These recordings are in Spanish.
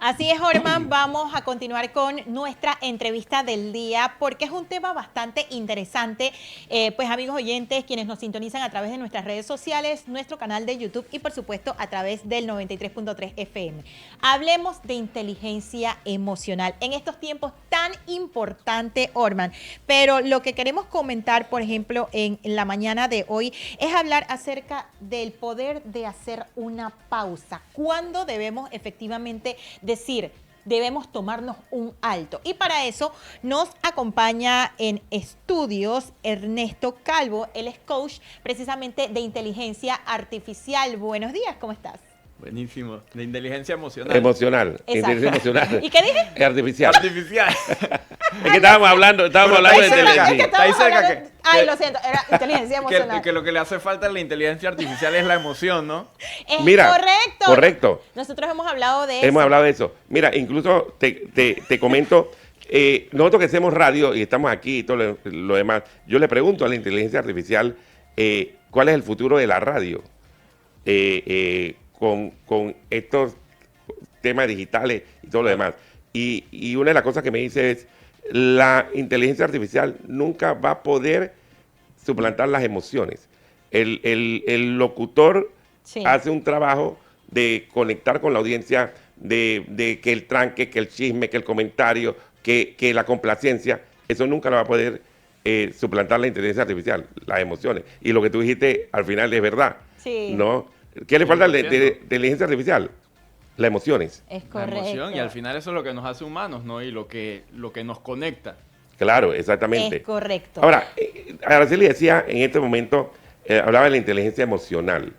Así es, Orman, vamos a continuar con nuestra entrevista del día porque es un tema bastante interesante. Pues amigos oyentes, quienes nos sintonizan a través de nuestras redes sociales, nuestro canal de YouTube y por supuesto a través del 93.3 FM. Hablemos de inteligencia emocional en estos tiempos tan importante, Orman. Pero lo que queremos comentar, por ejemplo, en la mañana de hoy es hablar acerca del poder de hacer una pausa. ¿Cuándo debemos efectivamente decir, debemos tomarnos un alto? Y para eso nos acompaña en estudios Ernesto Calvo, él es coach precisamente de inteligencia artificial. Buenos días, ¿cómo estás? Buenísimo, de inteligencia emocional. Emocional, inteligencia emocional. ¿Y qué dije? Artificial. Artificial. Es que estábamos hablando de inteligencia. Está ahí cerca Ay, lo siento, era inteligencia emocional. que lo que le hace falta a la inteligencia artificial es la emoción, ¿no? Es Mira, correcto. correcto. Nosotros hemos hablado de eso. Hemos hablado de eso. Mira, incluso te comento, nosotros que hacemos radio y estamos aquí y todo lo demás, yo le pregunto a la inteligencia artificial cuál es el futuro de la radio con estos temas digitales y todo lo demás. Y una de las cosas que me dice es, la inteligencia artificial nunca va a poder suplantar las emociones. El locutor hace un trabajo de conectar con la audiencia, de que el tranque, que el chisme, que el comentario, que la complacencia, eso nunca lo va a poder suplantar la inteligencia artificial, las emociones. Y lo que tú dijiste al final es verdad, ¿no? ¿Qué le falta a la inteligencia artificial? Las emociones. Es correcto. La emoción, y al final eso es lo que nos hace humanos, ¿no? Y lo que nos conecta. Claro, exactamente. Es correcto. Ahora, Araceli decía en este momento, hablaba de la inteligencia emocional.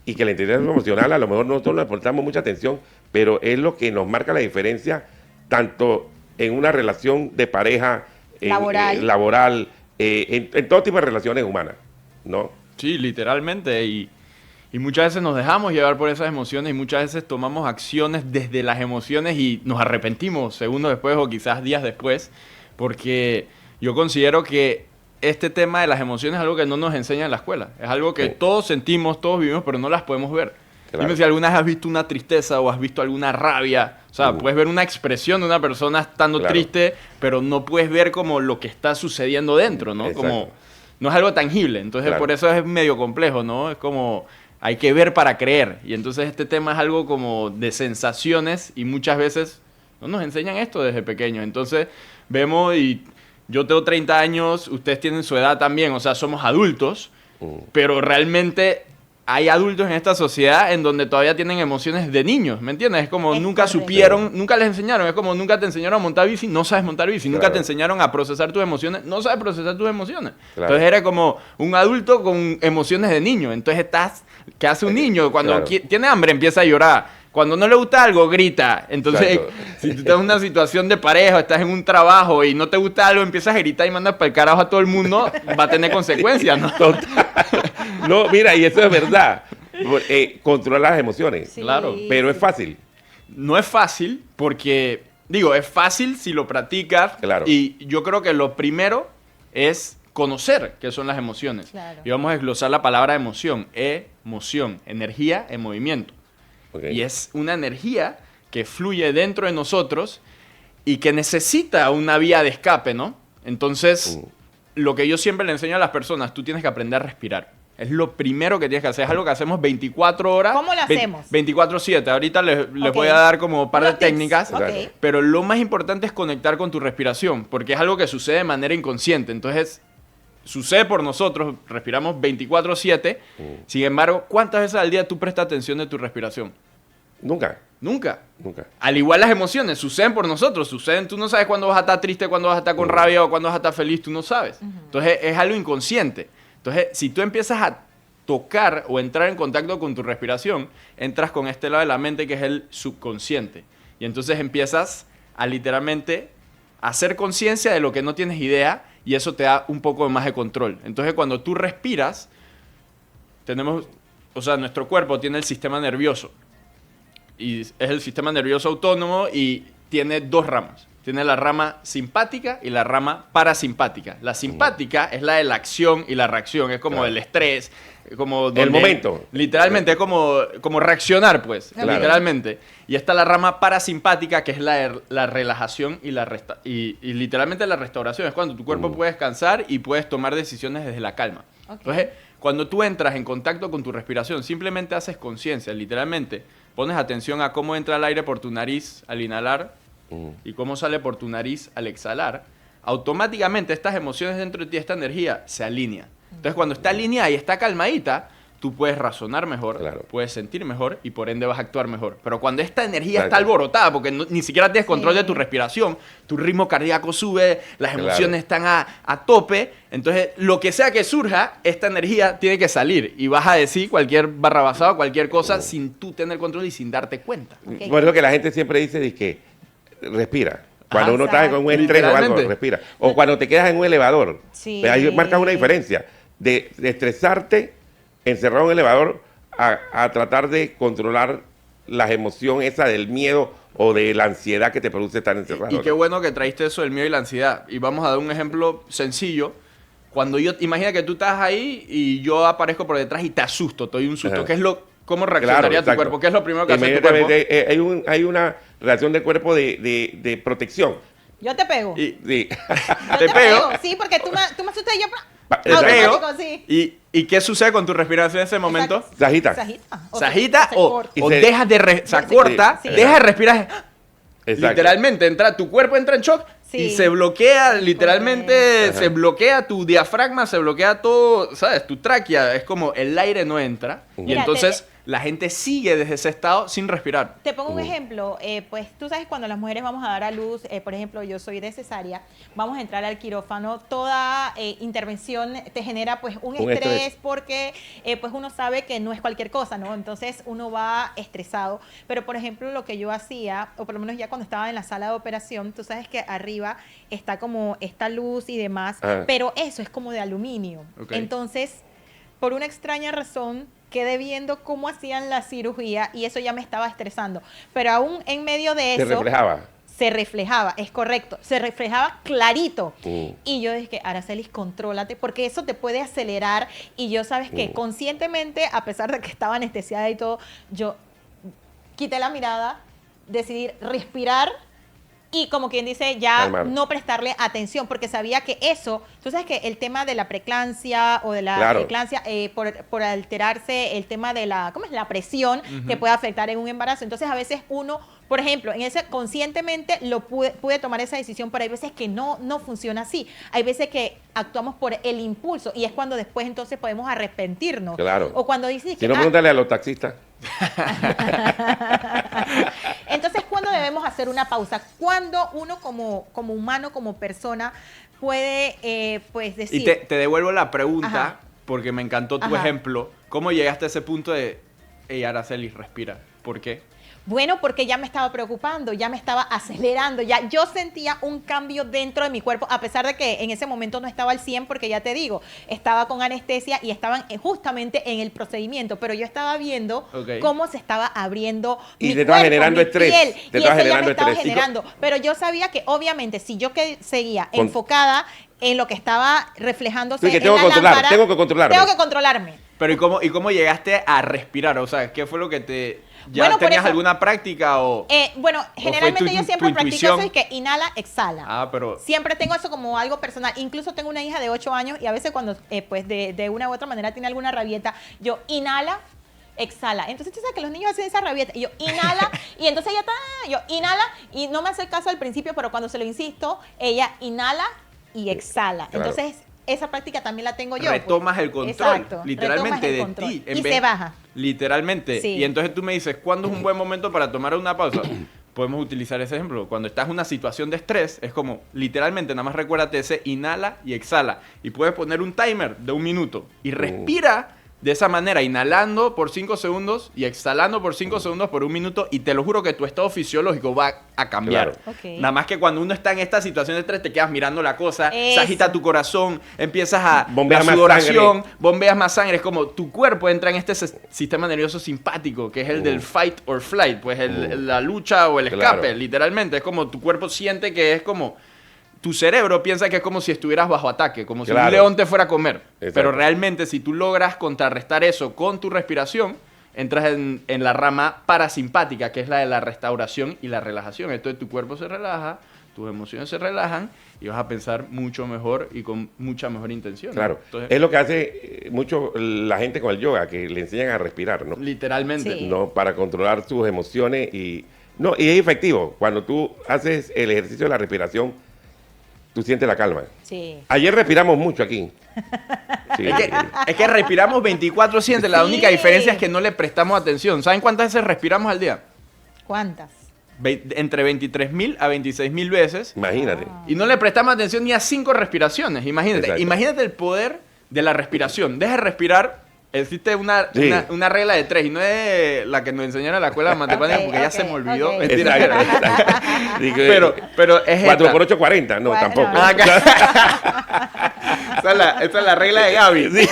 Y que la inteligencia emocional a lo mejor nosotros no le prestamos mucha atención, pero es lo que nos marca la diferencia tanto en una relación de pareja, laboral, en todo tipo de relaciones humanas, ¿no? Sí, literalmente. Y muchas veces nos dejamos llevar por esas emociones y muchas veces tomamos acciones desde las emociones y nos arrepentimos segundos después o quizás días después, porque yo considero que este tema de las emociones es algo que no nos enseña en la escuela. Es algo que todos sentimos, todos vivimos, pero no las podemos ver. Claro. Dime si alguna vez has visto una tristeza o has visto alguna rabia. O sea, puedes ver una expresión de una persona estando triste, pero no puedes ver como lo que está sucediendo dentro, ¿no? Como no es algo tangible. Entonces, por eso es medio complejo, ¿no? Es como hay que ver para creer. Y entonces este tema es algo como de sensaciones y muchas veces no nos enseñan esto desde pequeños. Entonces vemos, y yo tengo 30 años, ustedes tienen su edad también, o sea, somos adultos, pero realmente hay adultos en esta sociedad en donde todavía tienen emociones de niños, ¿me entiendes? Es como nunca supieron, nunca les enseñaron, es como nunca te enseñaron a montar bici, no sabes montar bici, nunca te enseñaron a procesar tus emociones, no sabes procesar tus emociones. Entonces eres como un adulto con emociones de niño, entonces ¿qué hace un niño? Cuando tiene hambre empieza a llorar. Cuando no le gusta algo, grita. Entonces, si tú estás en una situación de pareja, estás en un trabajo y no te gusta algo, empiezas a gritar y mandas para el carajo a todo el mundo, va a tener consecuencias, ¿no? No, mira, y eso es verdad. Controlar las emociones. Sí, claro. Pero es fácil. No es fácil porque, es fácil si lo practicas. Claro. Y yo creo que lo primero es conocer qué son las emociones. Claro. Y vamos a desglosar la palabra emoción. Emoción, energía en movimiento. Y es una energía que fluye dentro de nosotros y que necesita una vía de escape, ¿no? Entonces, lo que yo siempre le enseño a las personas, tú tienes que aprender a respirar. Es lo primero que tienes que hacer. Es algo que hacemos 24 horas. ¿Cómo lo hacemos? 24/7. Ahorita les voy a dar como un par de técnicas. Okay. Pero lo más importante es conectar con tu respiración, porque es algo que sucede de manera inconsciente. Entonces, sucede por nosotros, respiramos 24/7. Sin embargo, ¿cuántas veces al día tú prestas atención de tu respiración? Nunca. Nunca. Al igual las emociones suceden por nosotros, tú no sabes cuándo vas a estar triste, cuándo vas a estar con rabia o cuándo vas a estar feliz, tú no sabes. Entonces es algo inconsciente. Entonces si tú empiezas a tocar o entrar en contacto con tu respiración, entras con este lado de la mente que es el subconsciente. Y entonces empiezas a literalmente hacer conciencia de lo que no tienes idea y eso te da un poco más de control. Entonces cuando tú respiras, nuestro cuerpo tiene el sistema nervioso. Y es el sistema nervioso autónomo y tiene dos ramas. tiene la rama simpática y la rama parasimpática. La simpática es la de la acción y la reacción, es como el estrés, como El momento. Literalmente es como reaccionar, pues, Claro. literalmente. Y está la rama parasimpática, que es la relajación y y literalmente la restauración. Es cuando tu cuerpo puede descansar y puedes tomar decisiones desde la calma. Ok. Entonces, cuando tú entras en contacto con tu respiración, simplemente haces conciencia, literalmente. Pones atención a cómo entra el aire por tu nariz al inhalar y cómo sale por tu nariz al exhalar. Automáticamente estas emociones dentro de ti, esta energía, se alinea. Entonces, cuando está alineada y está calmadita, tú puedes razonar mejor, Claro. puedes sentir mejor y por ende vas a actuar mejor. Pero cuando esta energía está Exacto. alborotada, porque ni siquiera tienes control Sí. de tu respiración, tu ritmo cardíaco sube, las Claro. emociones están a tope, entonces lo que sea que surja, esta energía tiene que salir y vas a decir cualquier barrabasada, cualquier cosa sin tú tener control y sin darte cuenta. Ok. Por eso que la gente siempre dice que respira. Cuando Ajá. uno está con un estrés o algo, Literalmente. respira. O cuando te quedas en un elevador. Sí. Pues ahí marca una diferencia de estresarte encerrado en un elevador a tratar de controlar las emociones esa del miedo o de la ansiedad que te produce estar encerrado. Y qué bueno que traíste eso del miedo y la ansiedad. Y vamos a dar un ejemplo sencillo. Cuando imagina que tú estás ahí y yo aparezco por detrás y te asusto, te doy un susto. Ajá. ¿Qué es ¿Cómo reaccionaría tu exacto. cuerpo? ¿Qué es lo primero que hace tu cuerpo? Inmediatamente, hay una reacción del cuerpo de protección. Yo te pego. Y Sí. Yo te pego. Sí, porque tú me asustas y yo... Te automático, pego. sí. ¿Y qué sucede con tu respiración en ese momento? Exacto. Sajita. Sajita. ¿Se agita se o corta. Y o se- dejas de se acorta, Sí. dejas de respirar? Exacto. Literalmente, tu cuerpo entra en shock Sí. y se bloquea, literalmente Ajá. se bloquea tu diafragma, se bloquea todo, ¿sabes? Tu tráquea, es como el aire no entra y Mira, entonces la gente sigue desde ese estado sin respirar. Te pongo un ejemplo, pues tú sabes cuando las mujeres vamos a dar a luz, por ejemplo yo soy de cesárea, vamos a entrar al quirófano, toda intervención te genera pues un Un estrés estrés. porque pues uno sabe que no es cualquier cosa, ¿no? Entonces uno va estresado, pero por ejemplo lo que yo hacía, o por lo menos ya cuando estaba en la sala de operación, tú sabes que arriba está como esta luz y demás, Ajá. pero eso es como de aluminio. Ok. Entonces, por una extraña razón, quedé viendo cómo hacían la cirugía y eso ya me estaba estresando. Pero aún en medio de Se eso, reflejaba. se reflejaba, es correcto, se reflejaba clarito. Mm. Y yo dije, Aracelis, contrólate, porque eso te puede acelerar. Y yo, sabes que conscientemente, a pesar de que estaba anestesiada y todo, yo quité la mirada, decidí respirar y como quien dice, ya Calmar. no prestarle atención, porque sabía que eso, tú sabes que el tema de la preeclampsia o de la Claro. eclampsia, por alterarse el tema de la, ¿cómo es? La presión que puede afectar en un embarazo. Entonces a veces uno, por ejemplo, en ese conscientemente pude tomar esa decisión, pero hay veces que no funciona así. Hay veces que actuamos por el impulso y es cuando después entonces podemos arrepentirnos. Claro. O cuando dices Si que, no, "Ah, pregúntale a los taxistas. entonces, ¿cuándo debemos hacer una pausa? ¿Cuándo uno como humano, como persona, puede pues decir... Y te devuelvo la pregunta, Ajá. porque me encantó tu Ajá. ejemplo. ¿Cómo llegaste a ese punto de, hey, Araceli, respira? ¿Por qué? Bueno, porque ya me estaba preocupando, ya me estaba acelerando, ya yo sentía un cambio dentro de mi cuerpo, a pesar de que en ese momento no estaba al 100, porque ya te digo, estaba con anestesia y estaban justamente en el procedimiento, pero yo estaba viendo Ok. cómo se estaba abriendo Y mi te estaba cuerpo, generando mi estrés, piel, te y estaba eso ya me generando estaba estrés. generando, pero yo sabía que obviamente si yo seguía Con- enfocada en lo que estaba reflejándose Sí, que en tengo la que controlar, lámpara, tengo que controlarme. tengo que controlarme. Pero ¿y cómo llegaste a respirar? O sea, ¿qué fue lo que te... ¿Ya Bueno, por tenías eso- alguna práctica o...? Bueno, fue generalmente tu yo siempre practico intuición? eso y que inhala, exhala. Ah, pero... Siempre tengo eso como algo personal. Incluso tengo una hija de 8 años y a veces cuando pues de una u otra manera tiene alguna rabieta, yo inhala, exhala. Entonces tú sabes que los niños hacen esa rabieta y yo inhala y entonces ella está, yo inhala y no me hace caso al principio, pero cuando se lo insisto, ella inhala y exhala. Claro. Entonces esa práctica también la tengo yo. pues. Retomas el control, Exacto, literalmente retomas el de control. ti. Y se baja. Literalmente. Sí. Y entonces tú me dices, ¿cuándo es un buen momento para tomar una pausa? Podemos utilizar ese ejemplo. Cuando estás en una situación de estrés, es como, literalmente, nada más recuérdate ese inhala y exhala. Y puedes poner un timer de 1 minuto. Y respira de esa manera, inhalando por 5 segundos y exhalando por 5 segundos por 1 minuto, y te lo juro que tu estado fisiológico va a cambiar. Claro. Ok. Nada más que cuando uno está en esta situación de estrés, te quedas mirando la cosa, se Eso. agita tu corazón, empiezas a Bombeas la más sudoración, sangre. bombeas más sangre. Es como tu cuerpo entra en este sistema nervioso simpático, que es el del fight or flight, pues la lucha o el escape, Claro. literalmente. Es como tu cuerpo siente que es como... Tu cerebro piensa que es como si estuvieras bajo ataque, como si un Claro. león te fuera a comer. Exacto. Pero realmente, si tú logras contrarrestar eso con tu respiración, entras en la rama parasimpática, que es la de la restauración y la relajación. Entonces tu cuerpo se relaja, tus emociones se relajan y vas a pensar mucho mejor y con mucha mejor intención. ¿no? Claro. Entonces, Es lo que hace mucho la gente con el yoga, que le enseñan a respirar, ¿no? literalmente. Sí. No, para controlar sus emociones y es efectivo. Cuando tú haces el ejercicio de la respiración, tú sientes la calma. Sí. Ayer respiramos mucho aquí. Sí. Es que respiramos 24/7. La Sí. única diferencia es que no le prestamos atención. ¿Saben cuántas veces respiramos al día? ¿Cuántas? Entre 23.000 a 26.000 veces. Imagínate. Y no le prestamos atención ni a 5 respiraciones. Imagínate. Exacto. Imagínate el poder de la respiración. Deja de respirar. Existe Sí. una regla de 3 y no es la que nos enseñaron en la escuela de matemáticas porque ya se me olvidó. ok. Mentira. Exacto, exacto. Digo, Pero es 4 esta. por 8, 40. No, Bueno, tampoco. no. Ah, esa es la regla de Gaby. Sí.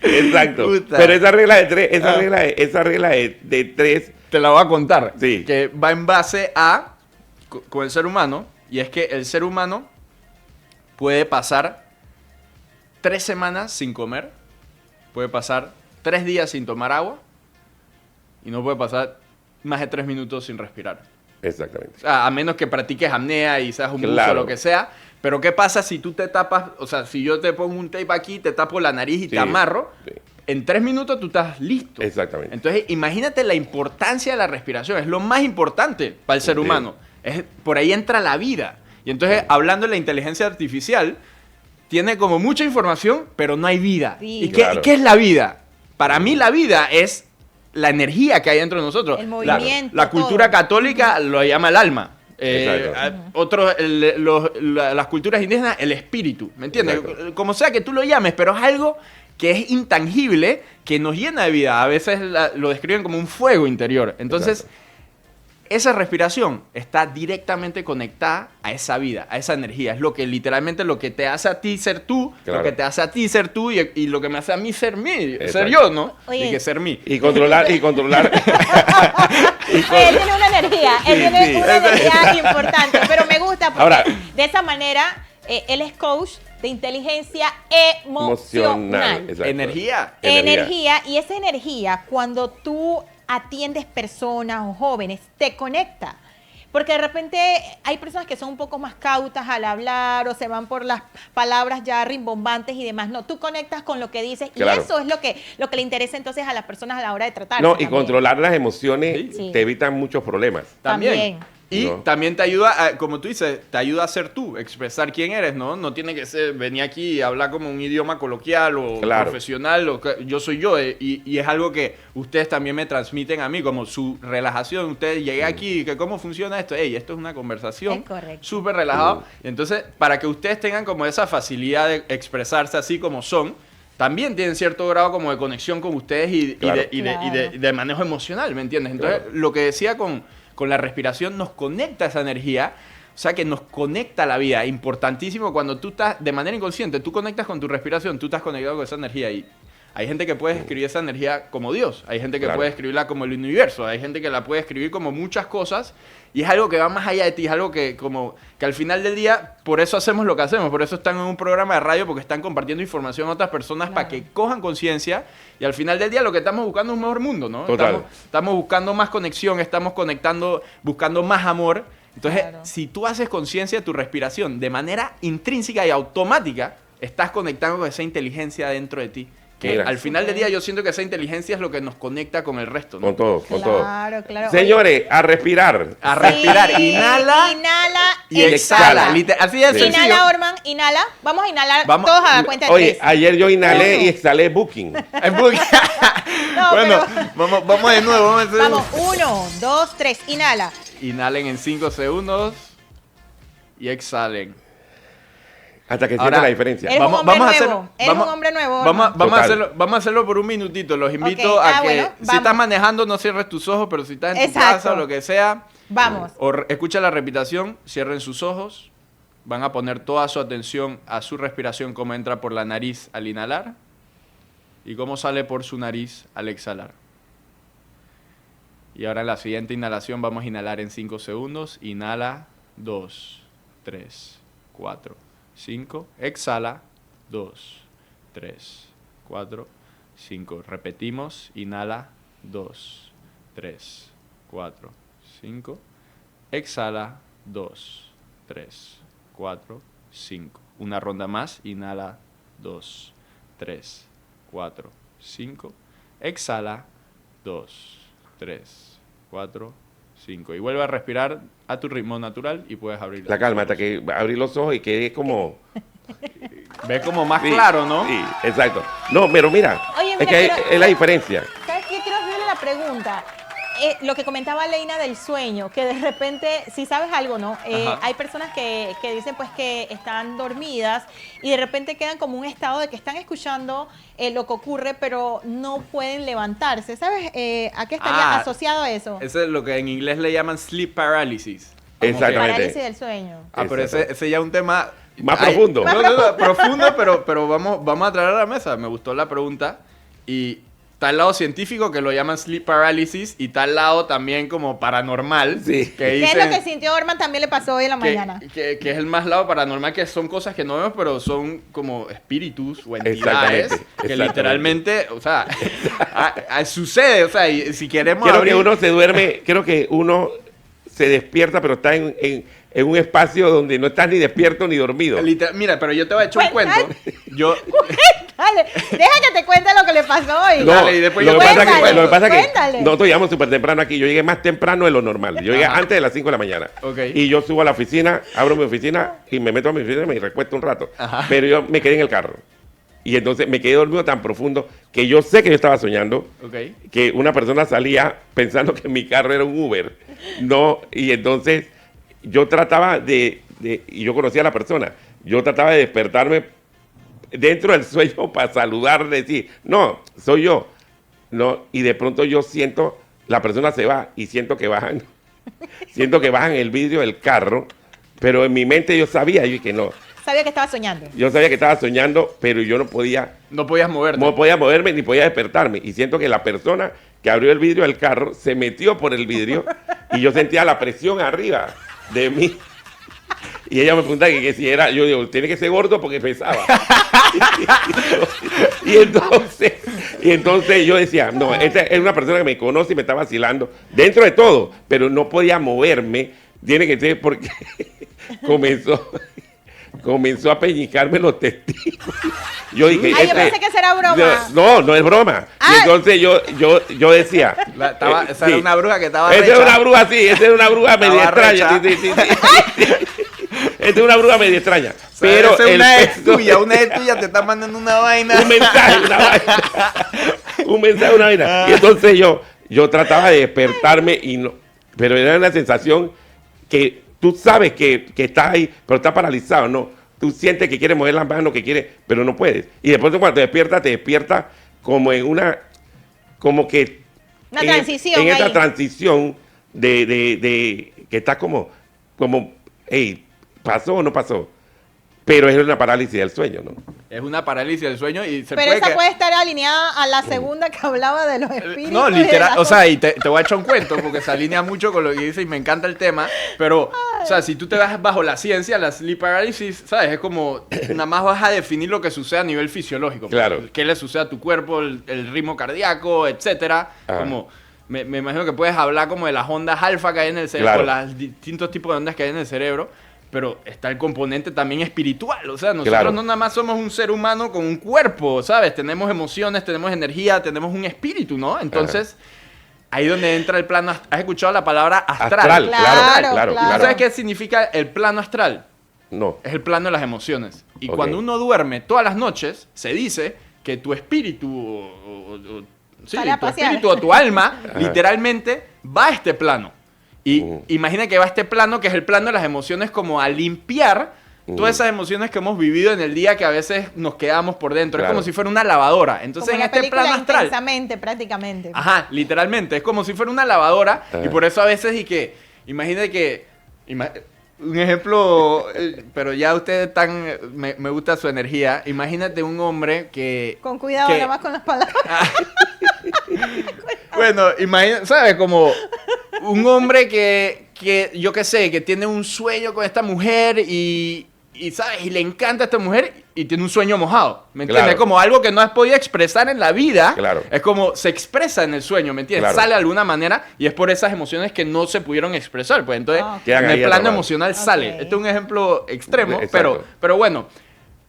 Exacto. Puta. Pero esa regla de 3, esa regla de 3, Te la voy a contar. Sí. Que va en base a con el ser humano. Y es que el ser humano puede pasar 3 semanas sin comer. Puede pasar 3 días sin tomar agua. Y no puede pasar más de 3 minutos sin respirar. exactamente. O sea, a menos que practiques apnea y seas un buzo Claro. o lo que sea. Pero ¿qué pasa si tú te tapas? O sea, si yo te pongo un tape aquí, te tapo la nariz y Sí, te amarro. sí. En 3 minutos tú estás listo. Exactamente. Entonces, imagínate la importancia de la respiración. Es lo más importante para el ser Sí. humano. Por ahí entra la vida. Y entonces, hablando de la inteligencia artificial, tiene como mucha información, pero no hay vida. Sí. ¿Y qué, Claro. qué es la vida? Para mí la vida es la energía que hay dentro de nosotros. El La- movimiento, La, cultura todo. católica lo llama el alma. Exacto. Las culturas indígenas, el espíritu. ¿Me entiendes? Exacto. Como sea que tú lo llames, pero es algo que es intangible, que nos llena de vida. A veces lo describen como un fuego interior. Entonces, Exacto. esa respiración está directamente conectada a esa vida, a esa energía. Es lo que literalmente lo que te hace a ti ser tú, Claro. lo que te hace a ti ser tú y lo que me hace a mí ser mí, ser Exacto. yo, ¿no? Oye. Y que ser mí. Y controlar. Él tiene una energía, él Sí, tiene sí. una energía importante, pero me gusta porque Ahora- de esa manera él es coach de inteligencia emocional. Exacto. Energía. Energía, y esa energía, cuando tú atiendes personas o jóvenes, te conecta. Porque de repente hay personas que son un poco más cautas al hablar o se van por las palabras ya rimbombantes y demás. No, tú conectas con lo que dices Claro. y eso es lo que le interesa entonces a las personas a la hora de tratar. No, y controlar las emociones Sí. te evitan muchos problemas. También. Y No. también te ayuda, como tú dices, te ayuda a ser tú, expresar quién eres, ¿no? No tiene que ser, venir aquí y hablar como un idioma coloquial o Claro. profesional, yo soy yo, y es algo que ustedes también me transmiten a mí, como su relajación. Ustedes llegué aquí, que cómo funciona esto. Ey, esto es una conversación Es correcto. súper relajado. Y entonces, para que ustedes tengan como esa facilidad de expresarse así como son, también tienen cierto grado como de conexión con ustedes y Claro. de manejo emocional, ¿me entiendes? Entonces, Claro. lo que decía con la respiración nos conecta esa energía, o sea que nos conecta a la vida. Importantísimo cuando tú estás de manera inconsciente, tú conectas con tu respiración, tú estás conectado con esa energía y hay gente que puede escribir esa energía como Dios, hay gente que Claro. puede escribirla como el universo, hay gente que la puede escribir como muchas cosas y es algo que va más allá de ti, es algo que como que al final del día, por eso hacemos lo que hacemos, por eso están en un programa de radio, porque están compartiendo información a otras personas para que cojan conciencia y al final del día lo que estamos buscando es un mejor mundo, ¿no? Total. Estamos buscando más conexión, estamos conectando, buscando más amor. Entonces, Claro. si tú haces conciencia de tu respiración de manera intrínseca y automática, estás conectando con esa inteligencia dentro de ti. Que Mira. al final del día yo siento que esa inteligencia es lo que nos conecta con el resto, ¿no? Con todo, con todo. Claro, claro. Señores, a respirar. A respirar, Sí, inhala inhala y exhala. exhala. Así de Sí. sencillo. Inhala, Orman, inhala. Vamos a inhalar Vamos. todos a la cuenta de Oye, tres. ayer yo inhalé Uno. y exhalé Booking. Es muy- No, bueno, pero- vamos de nuevo. Vamos a hacer- Vamos, 1, 2, 3, inhala. Inhalen en 5 segundos y exhalen. hasta que Ahora, sienta la diferencia. Eres un hombre nuevo. hacerlo- Eres un hombre nuevo. Vamos, Orman. vamos a Total. hacerlo por un minutito. Los invito Ok. a que Bueno, si vamos. estás manejando no cierres tus ojos, pero si estás en tu Exacto. casa o lo que sea, Vamos. escucha la repitación, cierren sus ojos, van a poner toda su atención a su respiración, cómo entra por la nariz al inhalar y cómo sale por su nariz al exhalar. Y ahora en la siguiente inhalación vamos a inhalar en 5 segundos. Inhala, 2, 3, 4, 5. Exhala, 2, 3, 4, 5. Repetimos. Inhala, 2, 3, 4, 5. Exhala, 2, 3, 4, 5. Una ronda más. Inhala, 2, 3, 4, 5. Exhala, 2, 3, 4, 5. Y vuelve a respirar a tu ritmo natural y puedes abrir La los calma, ojos. hasta que abrí los ojos y quedé como... Ves como más Sí, claro, ¿no? Sí, exacto. No, pero mira, Oye, es mira, que pero- es la diferencia. ¿Sabes qué? Quiero hacerle la pregunta. Lo que comentaba Leina del sueño, que de repente, si sabes algo, ¿no? Ajá. Hay personas que dicen pues que están dormidas y de repente quedan como un estado de que están escuchando lo que ocurre, pero no pueden levantarse. ¿Sabes a qué estaría Ah, asociado eso? Eso es lo que en inglés le llaman sleep paralysis. Exactamente. Parálisis del sueño. Ah, pero Exacto. ese ya es un tema... Más profundo. No, profundo, pero vamos a traer a la mesa. Me gustó la pregunta. Y está el lado científico que lo llaman sleep paralysis y está el lado también como paranormal. Sí. Que ¿Qué es dicen lo que sintió Orman también le pasó hoy en la mañana? que es el más lado paranormal, que son cosas que no vemos, pero son como espíritus o entidades Exactamente, que exactamente. literalmente, o sea, sucede. O sea, y si queremos Creo abrir... que uno se duerme, creo que uno se despierta, pero está en un espacio donde no estás ni despierto ni dormido. Mira, pero yo te voy a echar un Pues, cuento. Yo, Dale, deja que te cuente lo que le pasó hoy. No, Dale, y después lo yo que pasa cuéntale, lo que pasa es que cuéntale. nosotros llegamos súper temprano aquí. Yo llegué más temprano de lo normal. Yo llegué Ajá. antes de las 5 de la mañana. Ok. Y yo subo a la oficina, abro mi oficina y me meto a mi oficina y me recuesto un rato. Ajá. Pero yo me quedé en el carro. Y entonces me quedé dormido tan profundo que yo sé que yo estaba soñando. ok. Que una persona salía pensando que mi carro era un Uber. No, y entonces yo trataba y yo conocía a la persona, yo trataba de despertarme dentro del sueño para saludar, decir, no, soy yo. No, y de pronto yo siento, la persona se va y siento que bajan el vidrio del carro, pero en mi mente yo sabía, yo que no. Sabía que estaba soñando. Yo sabía que estaba soñando, pero yo no podía No podías moverte. no podía moverme ni podía despertarme. Y siento que la persona que abrió el vidrio del carro se metió por el vidrio y yo sentía la presión arriba de mí. Y ella me preguntaba que si era, yo digo, tiene que ser gordo porque pesaba. y entonces yo decía, no, esta es una persona que me conoce y me está vacilando dentro de todo, pero no podía moverme. Tiene que ser porque comenzó a peñicarme los testículos. Yo dije, Ay, yo pensé que esa era broma. No es broma. Ah. Y entonces yo decía, Esa era una bruja que estaba esa recha. es una bruja, sí, esa es una bruja media Estaba extraña. recha. Sí. Esta es una bruja media extraña. O sea, Pero esa es el una ex peso- tuya, una ex tuya te está mandando una vaina. un mensaje, una vaina. Un mensaje, una vaina. Y entonces yo trataba de despertarme y no, pero era una sensación que tú sabes que estás ahí, pero estás paralizado, ¿no? Tú sientes que quieres mover las manos, que quieres, pero no puedes. Y después cuando te despiertas como en una, como que... Una en- transición En esa ahí. transición de que estás como, hey, ¿pasó o no pasó? Pero es una parálisis del sueño, ¿no? Es una parálisis del sueño y se Pero puede esa que- puede estar alineada a la segunda que hablaba de los espíritus. No, y de literal, las o sea, y te voy a echar un cuento porque se alinea mucho con lo que dice y me encanta el tema, pero, o sea, si tú te vas bajo la ciencia, la sleep paralysis, ¿sabes? Es como, nada más vas a definir lo que sucede a nivel fisiológico. Claro. ¿Qué le sucede a tu cuerpo, el ritmo cardíaco, etcétera? Ajá. Como, me imagino que puedes hablar como de las ondas alfa que hay en el cerebro, Claro. los distintos tipos de ondas que hay en el cerebro, pero está el componente también espiritual. O sea, nosotros Claro. no nada más somos un ser humano con un cuerpo, ¿sabes? Tenemos emociones, tenemos energía, tenemos un espíritu, ¿no? Entonces, ahí donde entra el plano. ¿Has escuchado la palabra astral? Astral, Claro, claro. claro. ¿Sabes qué significa el plano astral? No. Es el plano de las emociones. Y Ok. cuando uno duerme todas las noches, se dice que tu espíritu, sí, Sale a tu pasear. espíritu o tu alma, Ajá. literalmente va a este plano. Y Ujú. imagina que va a este plano, que es el plano de las emociones, como a limpiar todas esas emociones que hemos vivido en el día que a veces nos quedamos por dentro. Claro. Es como si fuera una lavadora. Entonces Como en la este película plano astral... Intensamente, prácticamente. Ajá, literalmente. Es como si fuera una lavadora. Ajá. Y por eso a veces imagínate que... un ejemplo, pero ya ustedes están... Me gusta su energía. Imagínate un hombre que... Con cuidado, que- nada más con las palabras. Bueno, imagina, ¿sabes? Como un hombre que yo qué sé, que tiene un sueño con esta mujer y ¿sabes? Y le encanta a esta mujer y tiene un sueño mojado, ¿me entiendes? Claro. Es como algo que no has podido expresar en la vida. Claro. Es como se expresa en el sueño, ¿me entiendes? Claro. Sale de alguna manera y es por esas emociones que no se pudieron expresar. Pues entonces, Ah, ok. Quedan en ahí el plano atrapadas. emocional Ok. sale. Este es un ejemplo extremo, Exacto. pero bueno,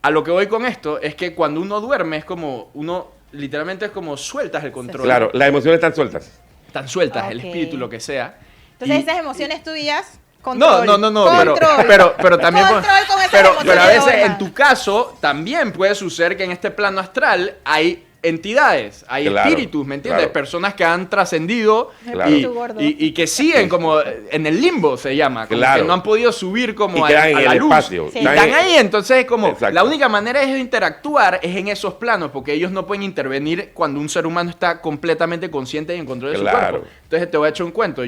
a lo que voy con esto es que cuando uno duerme es como uno... Literalmente es como sueltas el control. Claro, las emociones están sueltas. Tan sueltas, el Ok. espíritu, lo que sea. Entonces, Y- esas emociones tuyas, No, control. no, Control. pero también... Control con esas pero emociones a veces, ahora. en tu caso, también puede suceder que en este plano astral hay entidades, hay Claro, espíritus, ¿me entiendes? claro. Personas que han trascendido Claro. y, Espíritu gordo. y que siguen como en el limbo, se llama. Como Claro. que no han podido subir como Y a quedan en la el luz. espacio. Sí. Y están ahí, entonces es como... Exacto. La única manera de ellos interactuar es en esos planos, porque ellos no pueden intervenir cuando un ser humano está completamente consciente y en control de su Claro. cuerpo. Entonces te voy a echar un cuento.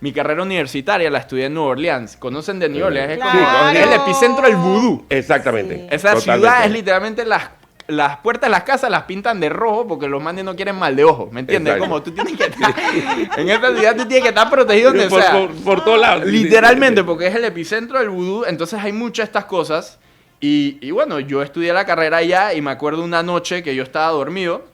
Mi carrera universitaria la estudié en Nueva Orleans. ¿Conocen de New Orleans? Es como Claro. es el epicentro del vudú. Exactamente. Sí. Esa Totalmente. ciudad es literalmente las puertas de las casas las pintan de rojo porque los manes no quieren mal de ojo, ¿me entiendes? Exacto. Como tú tienes que estar... En esta ciudad tú tienes que estar protegido donde por, sea. por todos lados. Literalmente, porque es el epicentro del vudú, entonces hay muchas de estas cosas. Y bueno, yo estudié la carrera allá y me acuerdo una noche que yo estaba dormido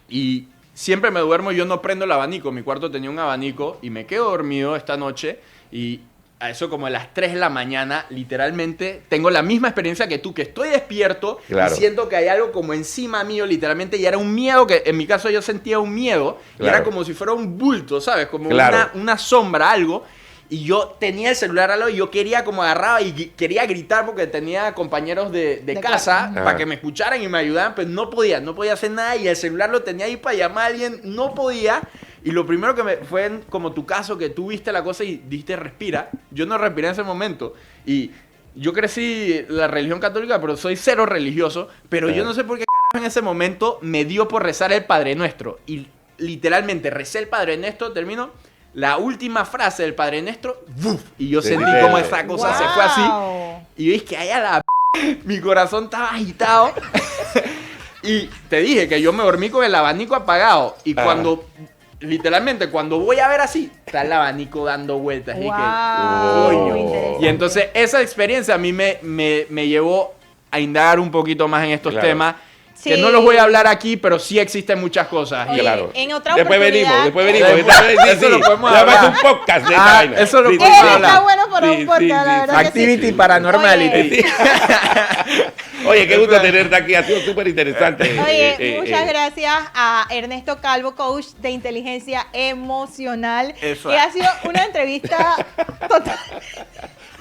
y siempre me duermo, yo no prendo el abanico, mi cuarto tenía un abanico y me quedo dormido esta noche y a eso como a las 3 de la mañana, literalmente tengo la misma experiencia que tú, que estoy despierto Claro. y siento que hay algo como encima mío, literalmente, y era un miedo que en mi caso yo sentía un miedo y Claro. era como si fuera un bulto, ¿sabes? Como Claro. una sombra, algo. Y yo tenía el celular al lado y yo quería como agarraba y quería gritar porque tenía compañeros de De casa casa. para Ajá. que me escucharan y me ayudaran, pero no podía hacer nada y el celular lo tenía ahí para llamar a alguien, no podía. Y lo primero que me fue como tu caso, que tú viste la cosa y dijiste respira. Yo no respiré en ese momento. Y yo crecí la religión católica, pero soy cero religioso. Pero yo no sé por qué carajo en ese momento me dio por rezar el Padre Nuestro. Y literalmente recé el Padre Nuestro, termino la última frase del Padre Nuestro, ¡buf! Y yo ¿En sentí serio? como esa cosa se fue así. Wow. Y ves que ahí a la mi corazón estaba agitado. Y te dije que yo me dormí con el abanico apagado. Y Ah. literalmente, cuando voy a ver así, está el abanico dando vueltas. Y que, Wow. coño. Muy interesante. Y entonces esa experiencia a mí me llevó a indagar un poquito más en estos Claro. temas. Sí. Que no los voy a hablar aquí, pero sí existen muchas cosas. Oye, Claro. en otra Después oportunidad- venimos. Eso lo podemos Ya hablar. más un podcast de esta Ah, vaina. eso lo Sí, podemos sí, Está hablar. bueno para Sí, un podcast, sí, la sí. verdad que Activity sí. Paranormality. Oye, qué gusto tenerte aquí. Ha sido súper interesante. Oye, muchas gracias a Ernesto Calvo, coach de inteligencia emocional, Eso. que ha sido una entrevista total.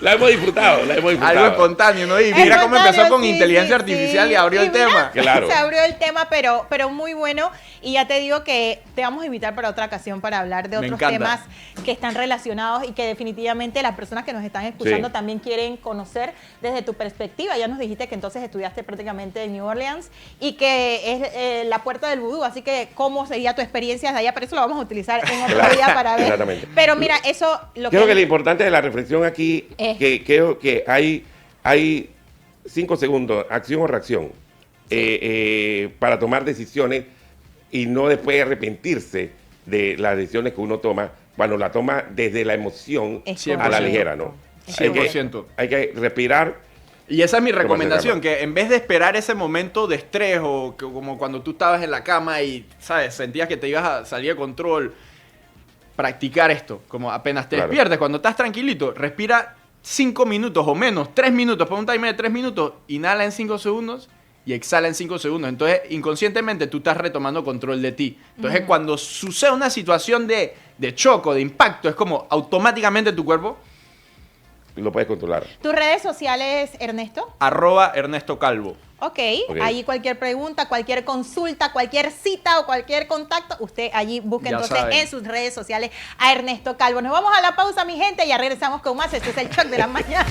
La hemos disfrutado, la hemos disfrutado. Algo espontáneo, ¿no? Y mira cómo empezó Espontáneo, con sí, inteligencia sí, artificial sí. y abrió el mira, tema. Claro. Se abrió el tema, pero muy bueno. Y ya te digo que te vamos a invitar para otra ocasión para hablar de Me otros encanta. temas que están relacionados y que definitivamente las personas que nos están escuchando Sí. también quieren conocer desde tu perspectiva. Ya nos dijiste que entonces estudiaste prácticamente en New Orleans y que es la puerta del vudú. Así que, ¿cómo sería tu experiencia de allá? Pero eso lo vamos a utilizar en otro Claro, día para ver. exactamente. Pero mira, eso lo Creo que lo que... importante de la reflexión aquí, que creo que hay 5 segundos, acción o reacción, para tomar decisiones y no después arrepentirse de las decisiones que uno toma cuando la toma desde la emoción Es a la correcto. ligera, ¿no? Es Hay que, 100%. hay que respirar. Y esa es mi Tomarse recomendación, calma. que en vez de esperar ese momento de estrés o como cuando tú estabas en la cama y, ¿sabes? Sentías que te ibas a salir de control, practicar esto. Como apenas te Claro. despiertes, cuando estás tranquilito, respira 5 minutos o menos, 3 minutos, pon un timer de 3 minutos, inhala en 5 segundos y exhala en 5 segundos. Entonces, inconscientemente tú estás retomando control de ti. Entonces, cuando sucede una situación de choque, de impacto, es como automáticamente tu cuerpo, Lo puedes controlar. ¿Tus redes sociales, Ernesto? @Ernesto Calvo. Ok, Ok. allí cualquier pregunta, cualquier consulta, cualquier cita o cualquier contacto, usted allí busque Ya entonces saben. en sus redes sociales a Ernesto Calvo. Nos vamos a la pausa, mi gente, y ya regresamos con más. Este es el Shock de la Mañana.